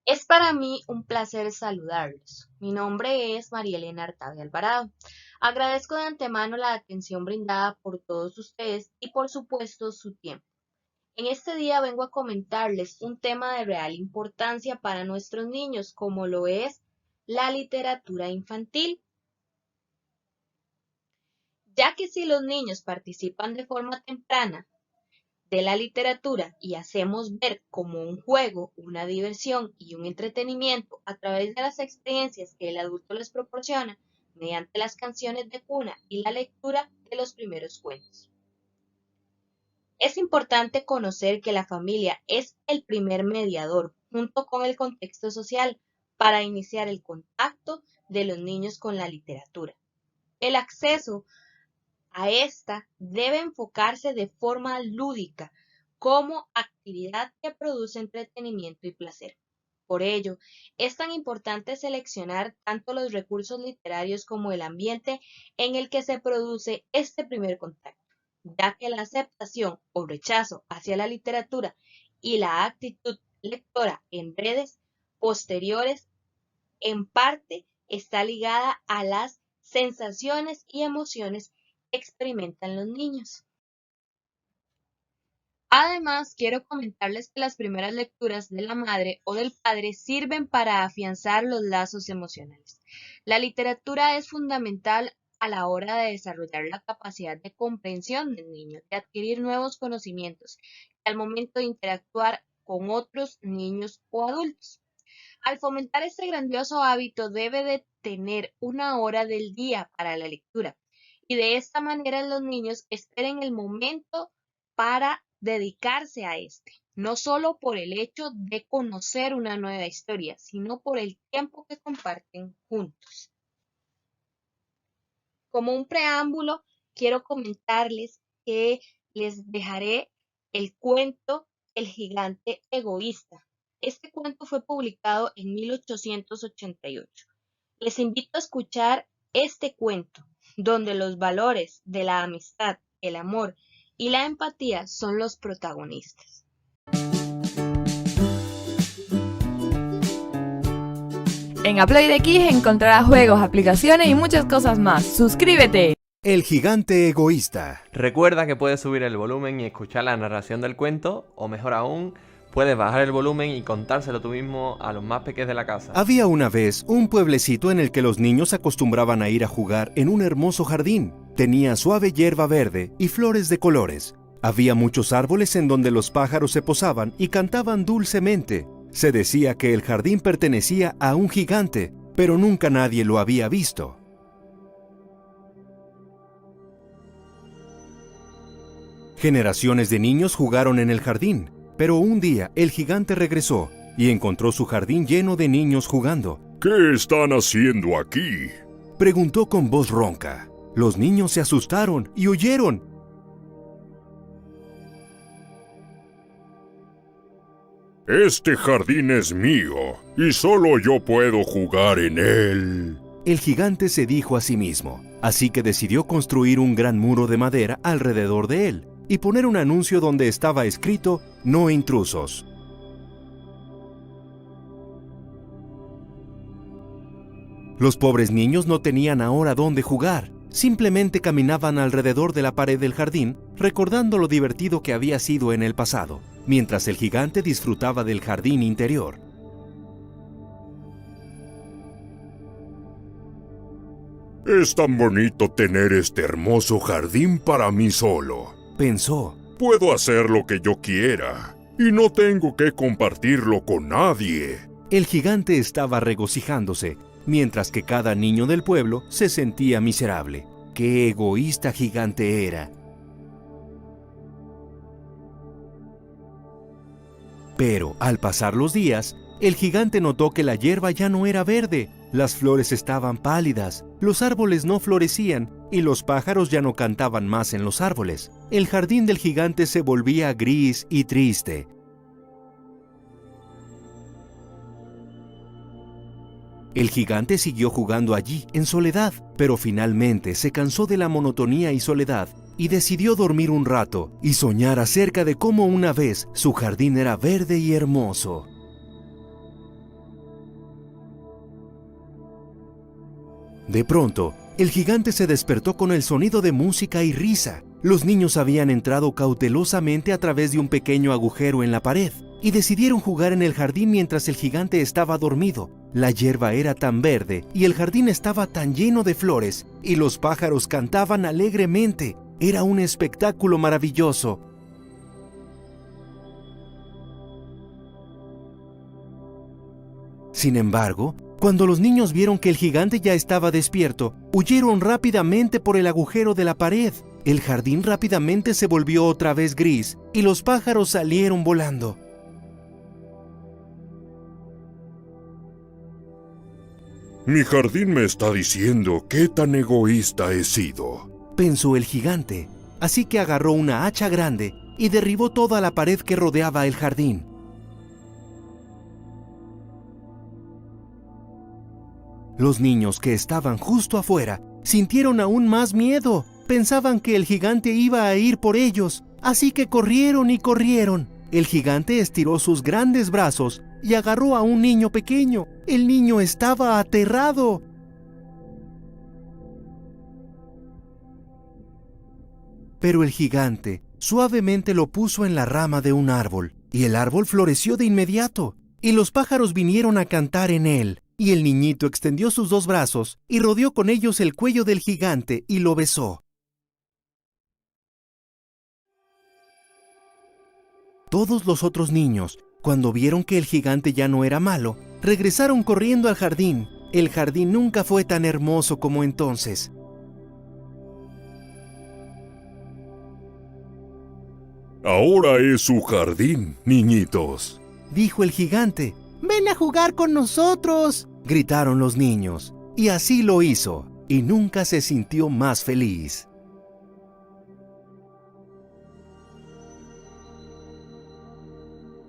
Es para mí un placer saludarlos. Mi nombre es María Elena Artavia Alvarado. Agradezco de antemano la atención brindada por todos ustedes y por supuesto su tiempo. En este día vengo a comentarles un tema de real importancia para nuestros niños, como lo es la literatura infantil, ya que si los niños participan de forma temprana de la literatura y hacemos ver como un juego, una diversión y un entretenimiento a través de las experiencias que el adulto les proporciona mediante las canciones de cuna y la lectura de los primeros cuentos. Es importante conocer que la familia es el primer mediador junto con el contexto social para iniciar el contacto de los niños con la literatura. El acceso a esta debe enfocarse de forma lúdica como actividad que produce entretenimiento y placer. Por ello, es tan importante seleccionar tanto los recursos literarios como el ambiente en el que se produce este primer contacto, ya que la aceptación o rechazo hacia la literatura y la actitud lectora en redes posteriores en parte está ligada a las sensaciones y emociones que experimentan los niños. Además, quiero comentarles que las primeras lecturas de la madre o del padre sirven para afianzar los lazos emocionales. La literatura es fundamental a la hora de desarrollar la capacidad de comprensión del niño, de adquirir nuevos conocimientos, y al momento de interactuar con otros niños o adultos. Al fomentar este grandioso hábito debe de tener una hora del día para la lectura y de esta manera los niños esperen el momento para dedicarse a este, no solo por el hecho de conocer una nueva historia, sino por el tiempo que comparten juntos. Como un preámbulo, quiero comentarles que les dejaré el cuento El gigante egoísta. Este cuento fue publicado en 1888. Les invito a escuchar este cuento, donde los valores de la amistad, el amor y la empatía son los protagonistas. En Aploid X encontrarás juegos, aplicaciones y muchas cosas más. ¡Suscríbete! El gigante egoísta. Recuerda que puedes subir el volumen y escuchar la narración del cuento, o mejor aún, puedes bajar el volumen y contárselo tú mismo a los más pequeños de la casa. Había una vez un pueblecito en el que los niños acostumbraban a ir a jugar en un hermoso jardín. Tenía suave hierba verde y flores de colores. Había muchos árboles en donde los pájaros se posaban y cantaban dulcemente. Se decía que el jardín pertenecía a un gigante, pero nunca nadie lo había visto. Generaciones de niños jugaron en el jardín, pero un día el gigante regresó y encontró su jardín lleno de niños jugando. ¿Qué están haciendo aquí? Preguntó con voz ronca. Los niños se asustaron y huyeron. Este jardín es mío y solo yo puedo jugar en él. El gigante se dijo a sí mismo, así que decidió construir un gran muro de madera alrededor de él y poner un anuncio donde estaba escrito "No intrusos". Los pobres niños no tenían ahora dónde jugar, simplemente caminaban alrededor de la pared del jardín, recordando lo divertido que había sido en el pasado, mientras el gigante disfrutaba del jardín interior. Es tan bonito tener este hermoso jardín para mí solo. Pensó. Puedo hacer lo que yo quiera y no tengo que compartirlo con nadie. El gigante estaba regocijándose, mientras que cada niño del pueblo se sentía miserable. ¡Qué egoísta gigante era! Pero, al pasar los días, el gigante notó que la hierba ya no era verde, las flores estaban pálidas, los árboles no florecían y los pájaros ya no cantaban más en los árboles. El jardín del gigante se volvía gris y triste. El gigante siguió jugando allí, en soledad, pero finalmente se cansó de la monotonía y soledad y decidió dormir un rato y soñar acerca de cómo una vez su jardín era verde y hermoso. De pronto, el gigante se despertó con el sonido de música y risa. Los niños habían entrado cautelosamente a través de un pequeño agujero en la pared y decidieron jugar en el jardín mientras el gigante estaba dormido. La hierba era tan verde y el jardín estaba tan lleno de flores y los pájaros cantaban alegremente. Era un espectáculo maravilloso. Sin embargo, cuando los niños vieron que el gigante ya estaba despierto, huyeron rápidamente por el agujero de la pared. El jardín rápidamente se volvió otra vez gris y los pájaros salieron volando. Mi jardín me está diciendo qué tan egoísta he sido, pensó el gigante, así que agarró una hacha grande y derribó toda la pared que rodeaba el jardín. Los niños que estaban justo afuera sintieron aún más miedo. Pensaban que el gigante iba a ir por ellos, así que corrieron y corrieron. El gigante estiró sus grandes brazos y agarró a un niño pequeño. El niño estaba aterrado. Pero el gigante suavemente lo puso en la rama de un árbol, y el árbol floreció de inmediato, y los pájaros vinieron a cantar en él. Y el niñito extendió sus dos brazos y rodeó con ellos el cuello del gigante y lo besó. Todos los otros niños, cuando vieron que el gigante ya no era malo, regresaron corriendo al jardín. El jardín nunca fue tan hermoso como entonces. Ahora es su jardín, niñitos, dijo el gigante. ¡Ven a jugar con nosotros!, gritaron los niños. Y así lo hizo, y nunca se sintió más feliz.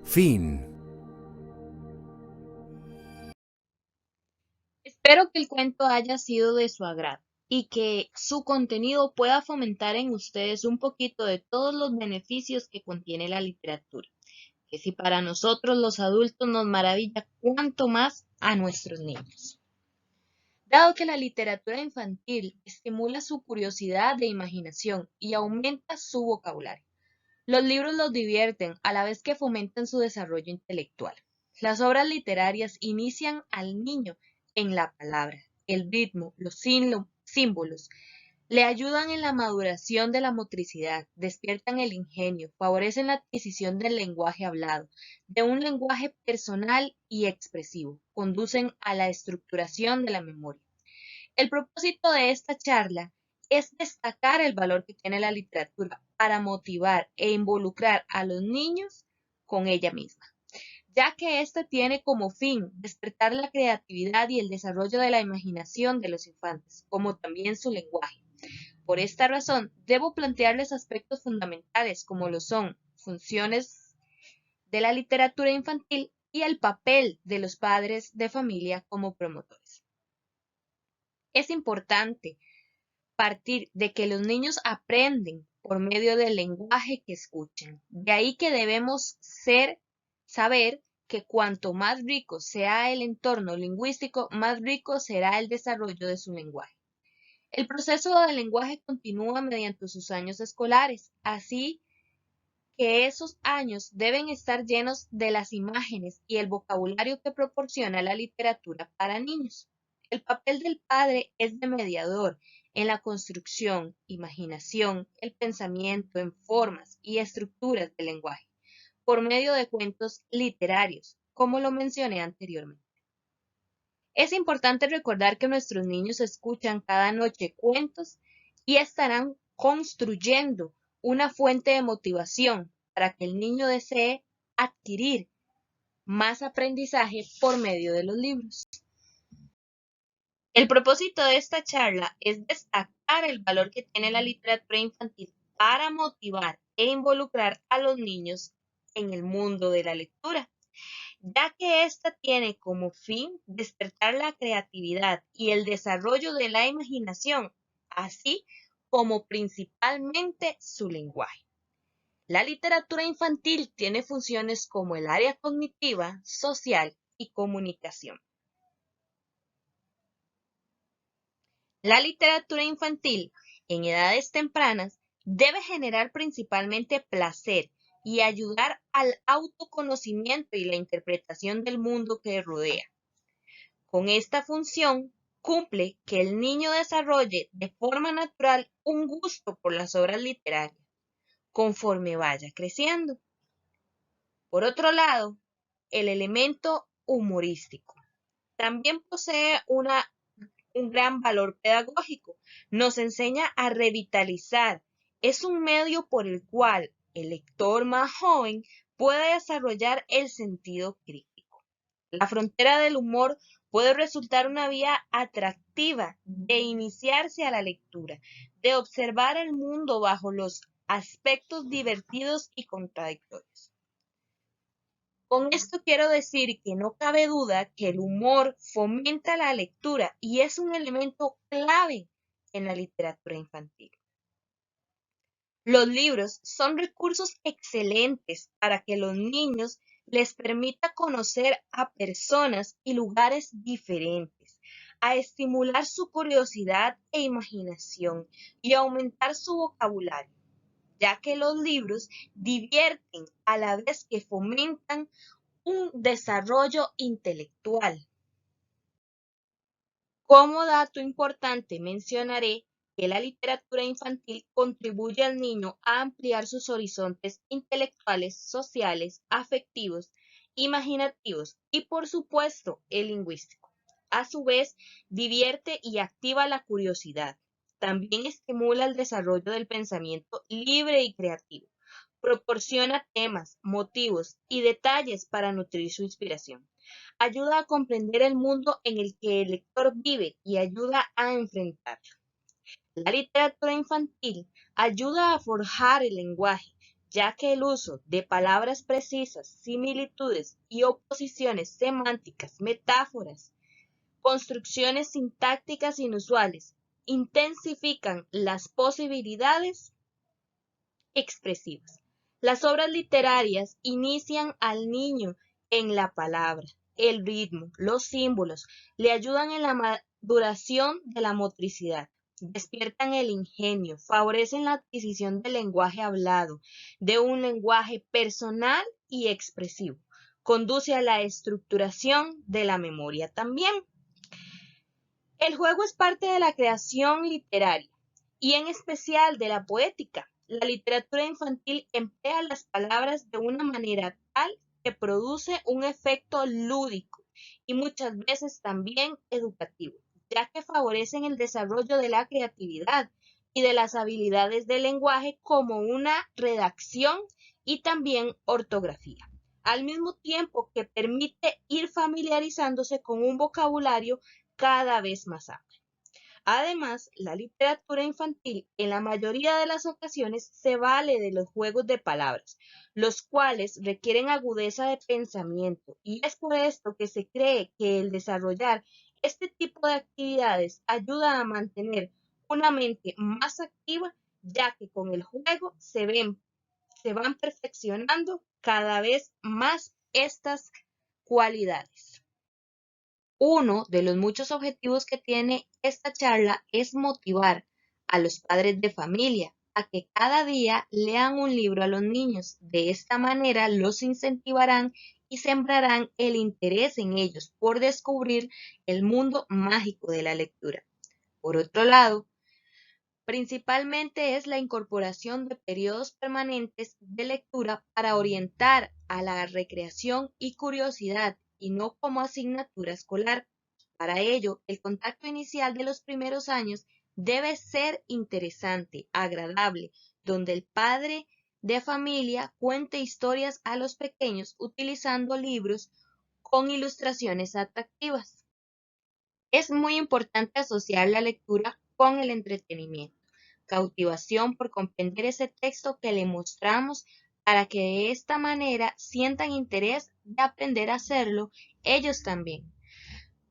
Fin. Espero que el cuento haya sido de su agrado y que su contenido pueda fomentar en ustedes un poquito de todos los beneficios que contiene la literatura. Que si para nosotros los adultos nos maravilla, cuánto más a nuestros niños. Dado que la literatura infantil estimula su curiosidad e imaginación y aumenta su vocabulario, los libros los divierten a la vez que fomentan su desarrollo intelectual. Las obras literarias inician al niño en la palabra, el ritmo, los símbolos, le ayudan en la maduración de la motricidad, despiertan el ingenio, favorecen la adquisición del lenguaje hablado, de un lenguaje personal y expresivo, conducen a la estructuración de la memoria. El propósito de esta charla es destacar el valor que tiene la literatura para motivar e involucrar a los niños con ella misma, ya que ésta tiene como fin despertar la creatividad y el desarrollo de la imaginación de los infantes, como también su lenguaje. Por esta razón, debo plantearles aspectos fundamentales como lo son funciones de la literatura infantil y el papel de los padres de familia como promotores. Es importante partir de que los niños aprenden por medio del lenguaje que escuchan. De ahí que debemos saber que cuanto más rico sea el entorno lingüístico, más rico será el desarrollo de su lenguaje. El proceso del lenguaje continúa mediante sus años escolares, así que esos años deben estar llenos de las imágenes y el vocabulario que proporciona la literatura para niños. El papel del padre es de mediador en la construcción, imaginación, el pensamiento en formas y estructuras del lenguaje, por medio de cuentos literarios, como lo mencioné anteriormente. Es importante recordar que nuestros niños escuchan cada noche cuentos y estarán construyendo una fuente de motivación para que el niño desee adquirir más aprendizaje por medio de los libros. El propósito de esta charla es destacar el valor que tiene la literatura infantil para motivar e involucrar a los niños en el mundo de la lectura, ya que ésta tiene como fin despertar la creatividad y el desarrollo de la imaginación, así como principalmente su lenguaje. La literatura infantil tiene funciones como el área cognitiva, social y comunicación. La literatura infantil en edades tempranas debe generar principalmente placer y ayudar al autoconocimiento y la interpretación del mundo que rodea. Con esta función cumple que el niño desarrolle de forma natural un gusto por las obras literarias conforme vaya creciendo. Por otro lado, el elemento humorístico también posee un gran valor pedagógico. Nos enseña a revitalizar. Es un medio por el cual el lector más joven puede desarrollar el sentido crítico. La frontera del humor puede resultar una vía atractiva de iniciarse a la lectura, de observar el mundo bajo los aspectos divertidos y contradictorios. Con esto quiero decir que no cabe duda que el humor fomenta la lectura y es un elemento clave en la literatura infantil. Los libros son recursos excelentes para que los niños les permita conocer a personas y lugares diferentes, a estimular su curiosidad e imaginación y aumentar su vocabulario, ya que los libros divierten a la vez que fomentan un desarrollo intelectual. Como dato importante mencionaré que la literatura infantil contribuye al niño a ampliar sus horizontes intelectuales, sociales, afectivos, imaginativos y, por supuesto, el lingüístico. A su vez, divierte y activa la curiosidad. También estimula el desarrollo del pensamiento libre y creativo. Proporciona temas, motivos y detalles para nutrir su inspiración. Ayuda a comprender el mundo en el que el lector vive y ayuda a enfrentarlo. La literatura infantil ayuda a forjar el lenguaje, ya que el uso de palabras precisas, similitudes y oposiciones semánticas, metáforas, construcciones sintácticas inusuales, intensifican las posibilidades expresivas. Las obras literarias inician al niño en la palabra, el ritmo, los símbolos, le ayudan en la maduración de la motricidad, despiertan el ingenio, favorecen la adquisición del lenguaje hablado, de un lenguaje personal y expresivo, conduce a la estructuración de la memoria también. El juego es parte de la creación literaria y en especial de la poética. La literatura infantil emplea las palabras de una manera tal que produce un efecto lúdico y muchas veces también educativo, ya que favorecen el desarrollo de la creatividad y de las habilidades del lenguaje como una redacción y también ortografía, al mismo tiempo que permite ir familiarizándose con un vocabulario cada vez más amplio. Además, la literatura infantil en la mayoría de las ocasiones se vale de los juegos de palabras, los cuales requieren agudeza de pensamiento, y es por esto que se cree que el desarrollar este tipo de actividades ayuda a mantener una mente más activa, ya que con el juego se van perfeccionando cada vez más estas cualidades. Uno de los muchos objetivos que tiene esta charla es motivar a los padres de familia a que cada día lean un libro a los niños. De esta manera los incentivarán y sembrarán el interés en ellos por descubrir el mundo mágico de la lectura. Por otro lado, principalmente es la incorporación de periodos permanentes de lectura para orientar a la recreación y curiosidad y no como asignatura escolar. Para ello, el contacto inicial de los primeros años debe ser interesante, agradable, donde el padre de familia cuente historias a los pequeños utilizando libros con ilustraciones atractivas. Es muy importante asociar la lectura con el entretenimiento, cautivación por comprender ese texto que le mostramos para que de esta manera sientan interés de aprender a hacerlo ellos también.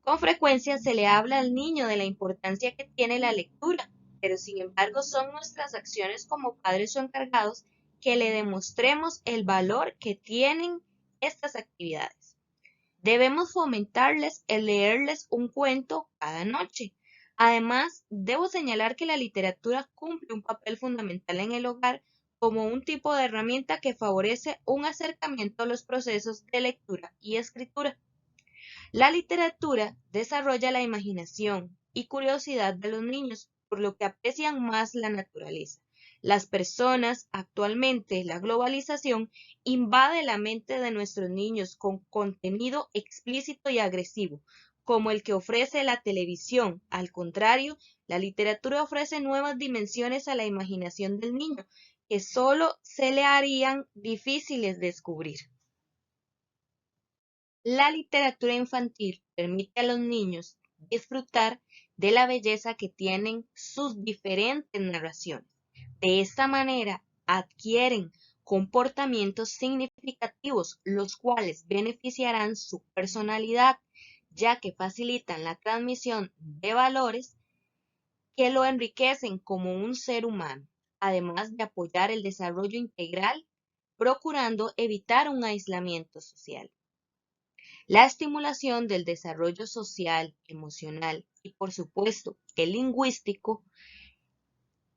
Con frecuencia se le habla al niño de la importancia que tiene la lectura, pero sin embargo son nuestras acciones como padres o encargados que le demostremos el valor que tienen estas actividades. Debemos fomentarles el leerles un cuento cada noche. Además, debo señalar que la literatura cumple un papel fundamental en el hogar como un tipo de herramienta que favorece un acercamiento a los procesos de lectura y escritura. La literatura desarrolla la imaginación y curiosidad de los niños, por lo que aprecian más la naturaleza. Las personas, actualmente, la globalización invade la mente de nuestros niños con contenido explícito y agresivo, como el que ofrece la televisión. Al contrario, la literatura ofrece nuevas dimensiones a la imaginación del niño, que solo se le harían difíciles descubrir. La literatura infantil permite a los niños disfrutar de la belleza que tienen sus diferentes narraciones. De esta manera adquieren comportamientos significativos, los cuales beneficiarán su personalidad, ya que facilitan la transmisión de valores que lo enriquecen como un ser humano, además de apoyar el desarrollo integral, procurando evitar un aislamiento social. La estimulación del desarrollo social, emocional y, por supuesto, el lingüístico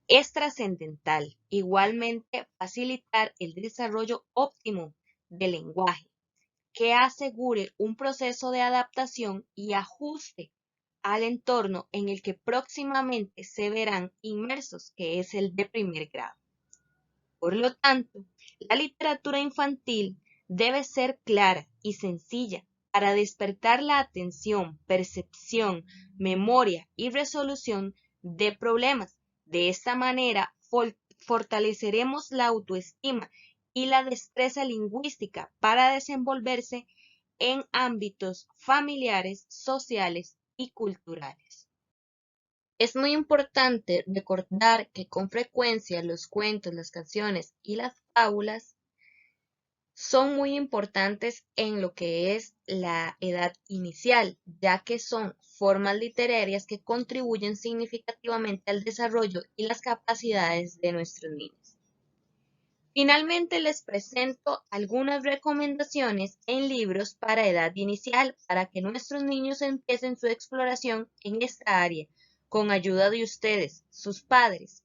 es trascendental. Igualmente, facilitar el desarrollo óptimo del lenguaje, que asegure un proceso de adaptación y ajuste al entorno en el que próximamente se verán inmersos, que es el de primer grado. Por lo tanto, la literatura infantil debe ser clara y sencilla para despertar la atención, percepción, memoria y resolución de problemas. De esta manera, fortaleceremos la autoestima y la destreza lingüística para desenvolverse en ámbitos familiares, sociales y culturales. Es muy importante recordar que con frecuencia los cuentos, las canciones y las fábulas son muy importantes en lo que es la edad inicial, ya que son formas literarias que contribuyen significativamente al desarrollo y las capacidades de nuestros niños. Finalmente les presento algunas recomendaciones en libros para edad inicial para que nuestros niños empiecen su exploración en esta área con ayuda de ustedes, sus padres,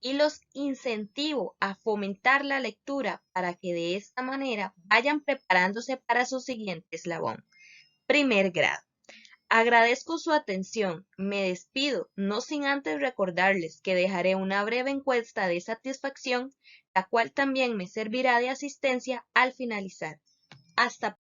y los incentivo a fomentar la lectura para que de esta manera vayan preparándose para su siguiente eslabón, primer grado. Agradezco su atención, me despido, no sin antes recordarles que dejaré una breve encuesta de satisfacción, la cual también me servirá de asistencia al finalizar. Hasta